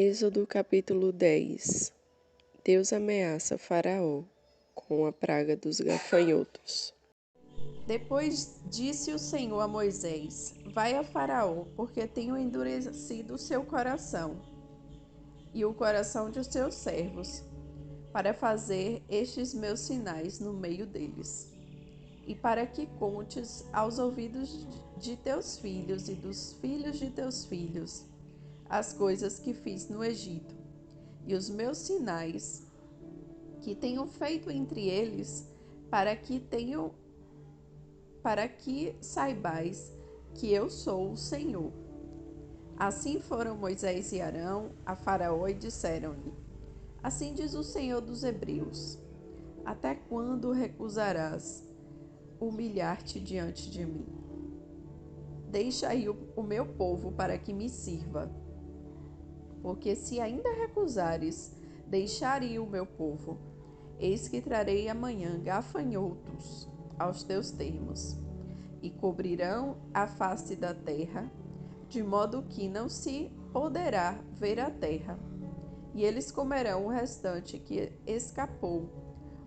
Êxodo capítulo 10. Deus ameaça Faraó com a praga dos gafanhotos. Depois disse o Senhor a Moisés: Vai a Faraó, porque tenho endurecido o seu coração e o coração de seus servos, para fazer estes meus sinais no meio deles, e para que contes aos ouvidos de teus filhos e dos filhos de teus filhos as coisas que fiz no Egito, e os meus sinais que tenho feito entre eles, para que saibais que eu sou o Senhor. Assim foram Moisés e Arão a Faraó e disseram-lhe: Assim diz o Senhor dos Hebreus: Até quando recusarás humilhar-te diante de mim? Deixa aí o meu povo para que me sirva. Porque se ainda recusares deixar ir o meu povo, eis que trarei amanhã gafanhotos aos teus termos, e cobrirão a face da terra, de modo que não se poderá ver a terra. E eles comerão o restante que escapou,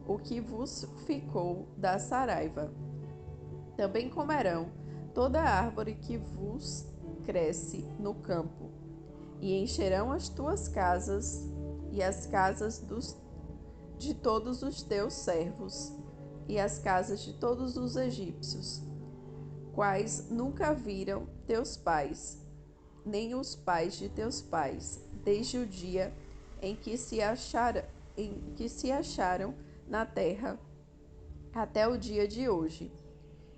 o que vos ficou da saraiva. Também comerão toda árvore que vos cresce no campo, e encherão as tuas casas e as casas de todos os teus servos, e as casas de todos os egípcios, quais nunca viram teus pais, nem os pais de teus pais, desde o dia em que se acharam na terra até o dia de hoje.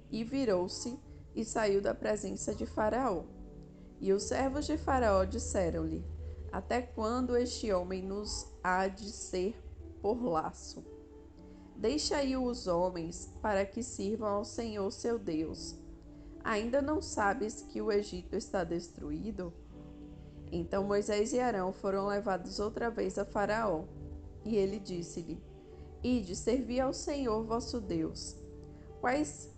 E virou-se e saiu da presença de Faraó. E os servos de Faraó disseram-lhe: Até quando este homem nos há de ser por laço? Deixa aí os homens para que sirvam ao Senhor seu Deus. Ainda não sabes que o Egito está destruído? Então Moisés e Arão foram levados outra vez a Faraó. E ele disse-lhe: Ide, servi ao Senhor vosso Deus. Quais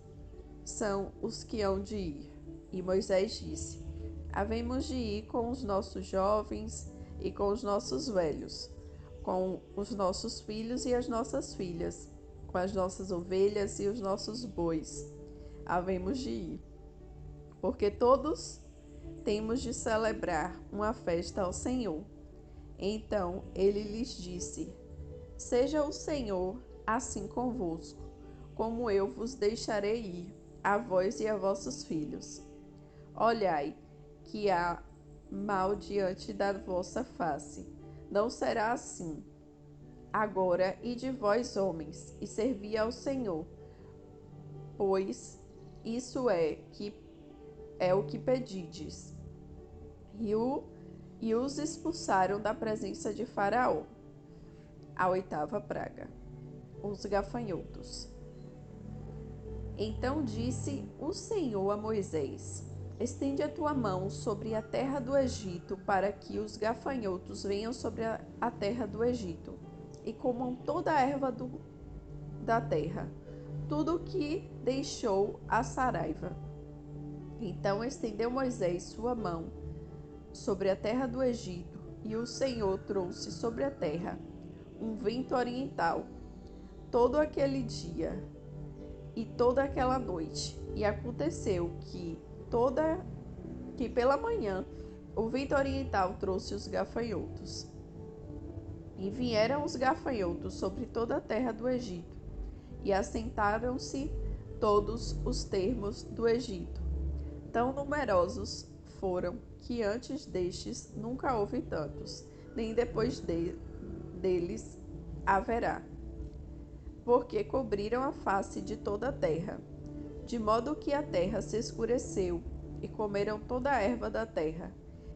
são os que hão de ir? E Moisés disse: Havemos de ir com os nossos jovens e com os nossos velhos, com os nossos filhos e as nossas filhas, com as nossas ovelhas e os nossos bois. Havemos de ir, porque todos temos de celebrar uma festa ao Senhor. Então ele lhes disse: Seja o Senhor assim convosco, como eu vos deixarei ir, a vós e a vossos filhos. Olhai, que há mal diante da vossa face. Não será assim. Agora ide vós, homens, e servi ao Senhor, pois isso é o que pedides. E os expulsaram da presença de Faraó. A oitava praga, os gafanhotos. Então disse o Senhor a Moisés: Estende a tua mão sobre a terra do Egito, para que os gafanhotos venham sobre a terra do Egito, e comam toda a erva da terra, tudo o que deixou a saraiva. Então estendeu Moisés sua mão sobre a terra do Egito, e o Senhor trouxe sobre a terra um vento oriental todo aquele dia e toda aquela noite. E aconteceu que pela manhã o vento oriental trouxe os gafanhotos. E vieram os gafanhotos sobre toda a terra do Egito, e assentaram-se todos os termos do Egito. Tão numerosos foram que antes destes nunca houve tantos, nem depois deles haverá. Porque cobriram a face de toda a terra, de modo que a terra se escureceu, e comeram toda a erva da terra,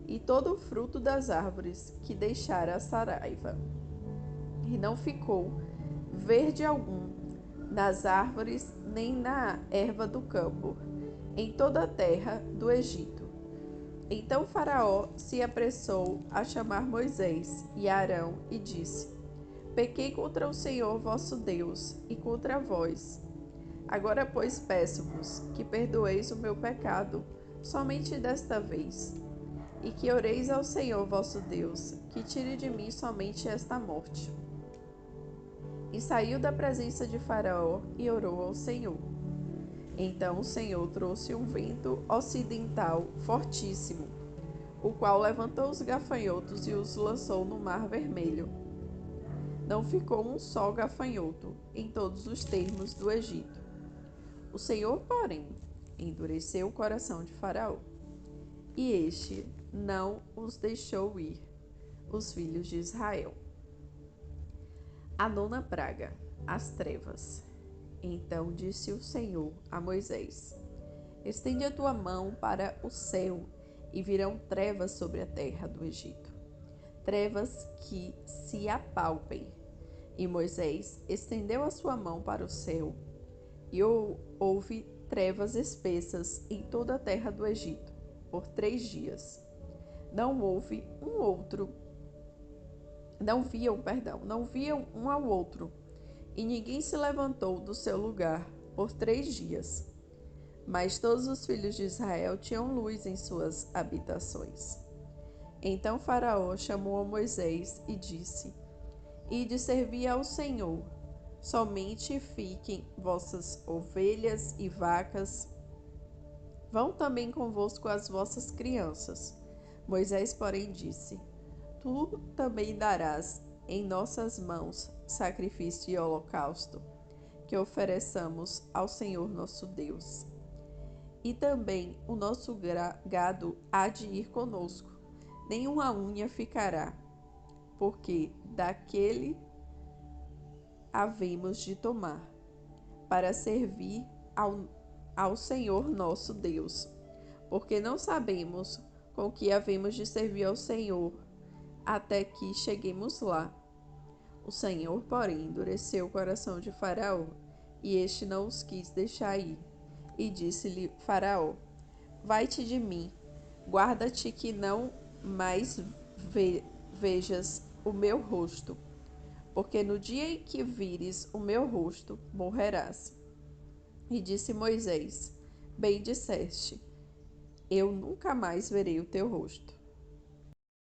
e todo o fruto das árvores que deixara a saraiva. E não ficou verde algum nas árvores, nem na erva do campo, em toda a terra do Egito. Então Faraó se apressou a chamar Moisés e Arão e disse: Pequei contra o Senhor vosso Deus e contra vós. Agora, peço-vos que perdoeis o meu pecado, somente desta vez, e que oreis ao Senhor vosso Deus, que tire de mim somente esta morte. E saiu da presença de Faraó e orou ao Senhor. Então o Senhor trouxe um vento ocidental fortíssimo, o qual levantou os gafanhotos e os lançou no Mar Vermelho. Não ficou um só gafanhoto em todos os termos do Egito. O Senhor, porém, endureceu o coração de Faraó, e este não os deixou ir, os filhos de Israel. A nona praga, as trevas. Então disse o Senhor a Moisés: Estende a tua mão para o céu, e virão trevas sobre a terra do Egito, trevas que se apalpem. E Moisés estendeu a sua mão para o céu, e houve trevas espessas em toda a terra do Egito, por 3 dias. Não houve um outro, não viam um ao outro, e ninguém se levantou do seu lugar por 3 dias. Mas todos os filhos de Israel tinham luz em suas habitações. Então Faraó chamou a Moisés e disse: Ide servir ao Senhor, somente fiquem vossas ovelhas e vacas. Vão também convosco as vossas crianças. Moisés, porém, disse: Tu também darás em nossas mãos sacrifício e holocausto, que ofereçamos ao Senhor nosso Deus. E também o nosso gado há de ir conosco, nenhuma unha ficará, porque daquele havemos de tomar, para servir ao Senhor nosso Deus, porque não sabemos com que havemos de servir ao Senhor até que cheguemos lá. O Senhor, porém, endureceu o coração de Faraó, e este não os quis deixar ir. E disse-lhe Faraó: Vai-te de mim, guarda-te que não mais vejas o meu rosto, porque no dia em que vires o meu rosto, morrerás. E disse Moisés: Bem disseste, eu nunca mais verei o teu rosto.